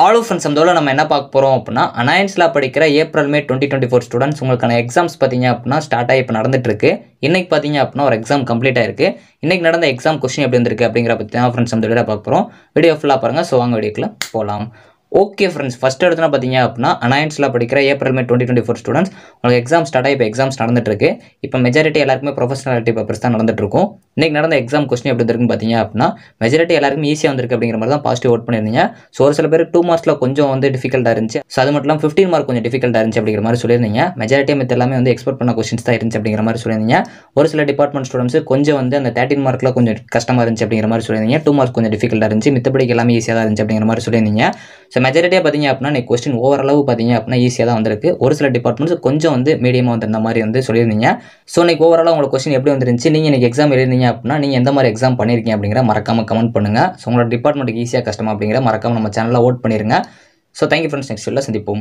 All friends நம்ம நம்ம என்ன பார்க்க போகிறோம் அப்படின்னா அனாயன்ஸில் படிக்கிற ஏப்ரல் மே 2024 ஸ்டூடெண்ட்ஸ் உங்களுக்கான எக்ஸாம்ஸ் பார்த்தீங்க அப்படின்னா ஸ்டார்ட் ஆகி இப்போ நடந்துட்டு இருக்கு. இன்னைக்கு பார்த்தீங்க அப்படின்னா ஒரு எக்ஸாம் கம்ப்ளீட் ஆயிருக்கு. இன்னைக்கு நடந்த எக்ஸாம் கொஸ்டின் எப்படி இருந்திருக்கு அப்படிங்கிற பற்றி தான் ஃப்ரெண்ட்ஸ் நம்ம வீடியோ பார்க்க போகிறோம். வீடியோ ஃபுல்லாக பாருங்கள். ஸோ வாங்க வீடியோக்குள்ள போகலாம். ஓகே ஃப்ரெண்ட்ஸ், ஃபஸ்ட் எடுத்துனா பார்த்தீங்க அப்படின்னா அனாயன்ஸில் படிக்கிற ஏப்ரல் மே 2024 ஸ்டூடெண்ட்ஸ் உங்களுக்கு எக்ஸாம் ஸ்டார்ட் ஆகி இப்போ எக்ஸாம்ஸ் நடந்துட்டு இருக்கு. இப்போ மெஜாரிட்டி எல்லாருக்குமே ப்ரொஃபஷனாலிட்டி பேப்பர்ஸ் தான் நடந்துட்டு இருக்கும். இன்னைக்கு நடந்த எக்ஸாம் கொஸ்டின் எப்படி இருக்குன்னு பார்த்தீங்க அப்படின்னா மெஜாரிட்டி எல்லாருக்கும் ஈஸியாக வந்திருக்கு அப்படிங்கிற மாதிரி தான் பாசிட்டிவ் ஓட் பண்ணியிருந்தீங்க. ஸோ ஒரு சில பேர் 2 மார்க்ஸில் கொஞ்சம் வந்து டிஃபிகல்ட்டாக இருந்துச்சு. ஸோ அது மட்டும் இல்லாமல் 15 மார்க் கொஞ்சம் டிஃபிகல்ட்டாக இருந்துச்சு அப்படிங்கிற மாதிரி சொல்லியிருந்தீங்க. மெஜாரிட்டியாக மித்த எல்லாமே வந்து எக்ஸ்பெக்ட் பண்ண கொஸ்டின்ஸ் தான் இருந்துச்சு அப்படிங்கிற மாதிரி சொல்லியிருந்தீங்க. ஒரு சில டிபார்ட்மெண்ட் ஸ்டூடெண்ட்ஸ் கொஞ்சம் வந்து அந்த 13 மார்க்கில் கொஞ்சம் கஷ்டமாக இருந்துச்சு அப்படிங்கிற மாதிரி சொல்லியிருந்தீங்க. 2 மார்க் கொஞ்சம் டிஃபிகல்ட்டாக இருந்துச்சு, மித்தபடிக்கு எல்லாமே ஈஸியாக தான் இருந்துச்சு அப்படிங்கிற மாதிரி சொல்லியிருந்தீங்க. ஸோ மெஜாரிட்டியாக பார்த்தீங்க அப்படின்னா நீ கொஸ்டின் ஓவரளவு பார்த்தீங்க அப்படின்னா ஈஸியாக தான் வந்திருக்கு. ஒரு சில டிபார்ட்மெண்ட்ஸ் கொஞ்சம் வந்து மீடியமாக வந்திருந்த மாதிரி வந்து சொல்லியிருந்தீங்க. ஸோ இன்னைக்கு ஓவராலாக உங்களுக்கு கொஸ்டின் எப்படி வந்துருந்துச்சு, நீங்கள் இன்னைக்கு எக்ஸாம் எழுதிங்க அப்படின்னா நீங்கள் எந்த மாதிரி எக்ஸாம் பண்ணியிருக்கீங்க அப்படிங்கிற மறக்காம கமெண்ட் பண்ணுங்க. ஸோ உங்களோட டிபார்ட்மெண்ட்டுக்கு ஈஸியாக கஷ்டமா அப்படிங்கிற மறக்காம நம்ம சேனலில் ஓட் பண்ணிருங்க. ஸோ தேங்க்யூ ஃப்ரெண்ட்ஸ், நெக்ஸ்ட் வீடியோவில் சந்திப்போம்.